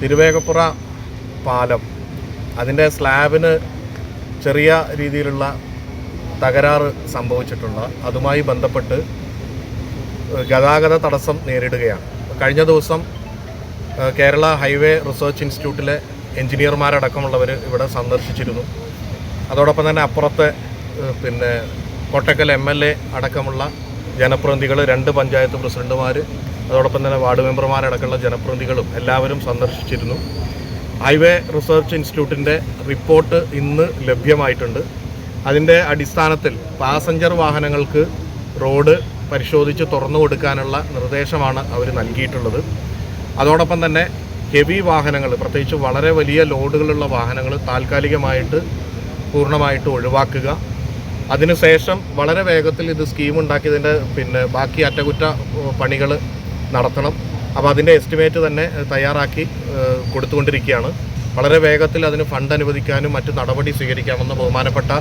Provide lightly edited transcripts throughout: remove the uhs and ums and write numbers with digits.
തിരുവേഗപ്പുറ പാലം അതിൻ്റെ സ്ലാബിന് ചെറിയ രീതിയിലുള്ള തകരാറ് സംഭവിച്ചിട്ടുണ്ട്. അതുമായി ബന്ധപ്പെട്ട് ഗതാഗത തടസ്സം നേരിടുകയാണ്. കഴിഞ്ഞ ദിവസം കേരള ഹൈവേ റിസർച്ച് ഇൻസ്റ്റിറ്റ്യൂട്ടിലെ എഞ്ചിനീയർമാരടക്കമുള്ളവർ ഇവിടെ സന്ദർശിച്ചിരുന്നു. അതോടൊപ്പം തന്നെ അപ്പുറത്തെ കോട്ടക്കൽ MLA അടക്കമുള്ള ജനപ്രതിനിധികൾ, 2 പഞ്ചായത്ത് പ്രസിഡന്റുമാർ, അതോടൊപ്പം തന്നെ വാർഡ് മെമ്പർമാരടക്കമുള്ള ജനപ്രതിനിധികളും എല്ലാവരും സന്ദർശിച്ചിരുന്നു. ഹൈവേ റിസർച്ച് ഇൻസ്റ്റിറ്റ്യൂട്ടിൻ്റെ റിപ്പോർട്ട് ഇന്ന് ലഭ്യമായിട്ടുണ്ട്. അതിൻ്റെ അടിസ്ഥാനത്തിൽ പാസഞ്ചർ വാഹനങ്ങൾക്ക് റോഡ് പരിശോധിച്ച് തുറന്നു കൊടുക്കാനുള്ള നിർദ്ദേശമാണ് അവർ നൽകിയിട്ടുള്ളത്. അതോടൊപ്പം തന്നെ ഹെവി വാഹനങ്ങൾ, പ്രത്യേകിച്ച് വളരെ വലിയ ലോഡുകളുള്ള വാഹനങ്ങൾ താൽക്കാലികമായിട്ട് പൂർണ്ണമായിട്ട് ഒഴിവാക്കുക. അതിനുശേഷം വളരെ വേഗത്തിൽ ഇത് സ്കീമുണ്ടാക്കിയതിൻ്റെ ബാക്കി അറ്റകുറ്റ പണികൾ നടത്തണം. അപ്പോൾ അതിൻ്റെ എസ്റ്റിമേറ്റ് തന്നെ തയ്യാറാക്കി കൊടുത്തുകൊണ്ടിരിക്കുകയാണ്. വളരെ വേഗത്തിൽ അതിന് ഫണ്ട് അനുവദിക്കാനും മറ്റ് നടപടി സ്വീകരിക്കാമെന്ന് ബഹുമാനപ്പെട്ട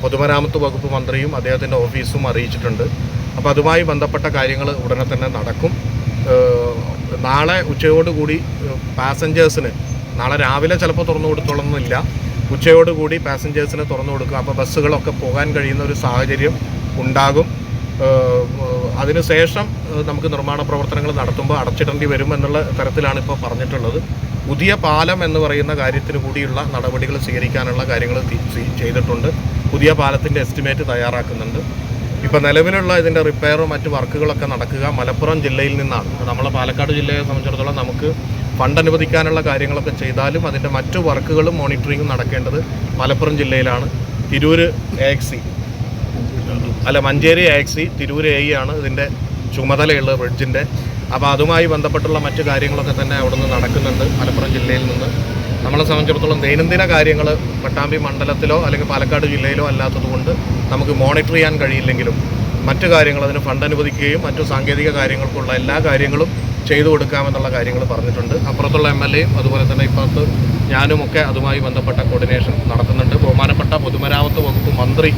പൊതുമരാമത്ത് വകുപ്പ് മന്ത്രിയും അദ്ദേഹത്തിൻ്റെ ഓഫീസും അറിയിച്ചിട്ടുണ്ട്. അപ്പോൾ അതുമായി ബന്ധപ്പെട്ട കാര്യങ്ങൾ ഉടനെ തന്നെ നടക്കും. നാളെ ഉച്ചയോടുകൂടി പാസഞ്ചേഴ്സിന്, നാളെ രാവിലെ ചിലപ്പോൾ തുറന്നു കൊടുത്തോളണമെന്നില്ല, ഉച്ചയോടുകൂടി പാസഞ്ചേഴ്സിന് തുറന്നു കൊടുക്കുക. അപ്പോൾ ബസ്സുകളൊക്കെ പോകാൻ കഴിയുന്ന ഒരു സാഹചര്യം ഉണ്ടാകും. അതിനുശേഷം നമുക്ക് നിർമ്മാണ പ്രവർത്തനങ്ങൾ നടത്തുമ്പോൾ അടച്ചിടേണ്ടി വരും എന്നുള്ള തരത്തിലാണ് ഇപ്പോൾ പറഞ്ഞിട്ടുള്ളത്. പുതിയ പാലം എന്ന് പറയുന്ന കാര്യത്തിന് കൂടിയുള്ള നടപടികൾ സ്വീകരിക്കാനുള്ള കാര്യങ്ങൾ ചെയ്തിട്ടുണ്ട്. പുതിയ പാലത്തിൻ്റെ എസ്റ്റിമേറ്റ് തയ്യാറാക്കുന്നുണ്ട്. ഇപ്പോൾ നിലവിലുള്ള ഇതിൻ്റെ റിപ്പയറും മറ്റ് വർക്കുകളൊക്കെ നടക്കുക മലപ്പുറം ജില്ലയിൽ നിന്നാണ്. നമ്മളെ പാലക്കാട് ജില്ലയെ സംബന്ധിച്ചിടത്തോളം നമുക്ക് ഫണ്ട് അനുവദിക്കാനുള്ള കാര്യങ്ങളൊക്കെ ചെയ്താലും അതിൻ്റെ മറ്റു വർക്കുകളും മോണിറ്ററിങ്ങും നടക്കേണ്ടത് മലപ്പുറം ജില്ലയിലാണ്. മഞ്ചേരി AXC, തിരൂർ AE ആണ് ഇതിൻ്റെ ചുമതലയുള്ള ബ്രിഡ്ജിൻ്റെ. അപ്പോൾ അതുമായി ബന്ധപ്പെട്ടുള്ള മറ്റു കാര്യങ്ങളൊക്കെ തന്നെ അവിടെ നിന്ന് നടക്കുന്നുണ്ട് മലപ്പുറം ജില്ലയിൽ നിന്ന്. നമ്മളെ സംബന്ധിച്ചിടത്തോളം ദൈനംദിന കാര്യങ്ങൾ പട്ടാമ്പി മണ്ഡലത്തിലോ അല്ലെങ്കിൽ പാലക്കാട് ജില്ലയിലോ അല്ലാത്തതുകൊണ്ട് നമുക്ക് മോണിറ്റർ ചെയ്യാൻ കഴിയില്ലെങ്കിലും മറ്റു കാര്യങ്ങൾ, അതിന് ഫണ്ട് അനുവദിക്കുകയും മറ്റു സാങ്കേതിക കാര്യങ്ങൾക്കുള്ള എല്ലാ കാര്യങ്ങളും ചെയ്തു കൊടുക്കാമെന്നുള്ള കാര്യങ്ങൾ പറഞ്ഞിട്ടുണ്ട്. അപ്പുറത്തുള്ള MLAയും അതുപോലെ തന്നെ ഇപ്പുറത്ത് ഞാനുമൊക്കെ അതുമായി ബന്ധപ്പെട്ട കോർഡിനേഷൻ നടത്തുന്നുണ്ട്. ബഹുമാനപ്പെട്ട പൊതുമരാമത്ത് വകുപ്പ് മന്ത്രി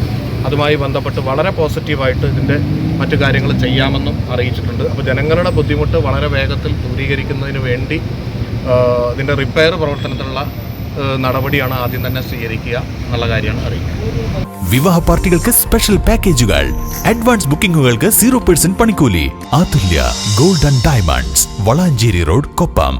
അതുമായി ബന്ധപ്പെട്ട് വളരെ പോസിറ്റീവായിട്ട് ഇതിൻ്റെ മറ്റു കാര്യങ്ങൾ ചെയ്യാമെന്നും അറിയിച്ചിട്ടുണ്ട്. അപ്പോൾ ജനങ്ങളുടെ ബുദ്ധിമുട്ട് വളരെ വേഗത്തിൽ ദൂരീകരിക്കുന്നതിന് വേണ്ടി ഇതിൻ്റെ റിപ്പയർ പ്രവർത്തനത്തിനുള്ള നടപടിയാണ് ആദ്യം തന്നെ സ്വീകരിക്കുക എന്നുള്ള കാര്യമാണ് അറിയിക്കുന്നത്. വിവാഹ പാർട്ടികൾക്ക് സ്പെഷ്യൽ പാക്കേജുകൾ, അഡ്വാൻസ് ബുക്കിംഗുകൾക്ക് 0% പണിക്കൂലി. Athulya gold and diamonds, Valanchery road, Koppam.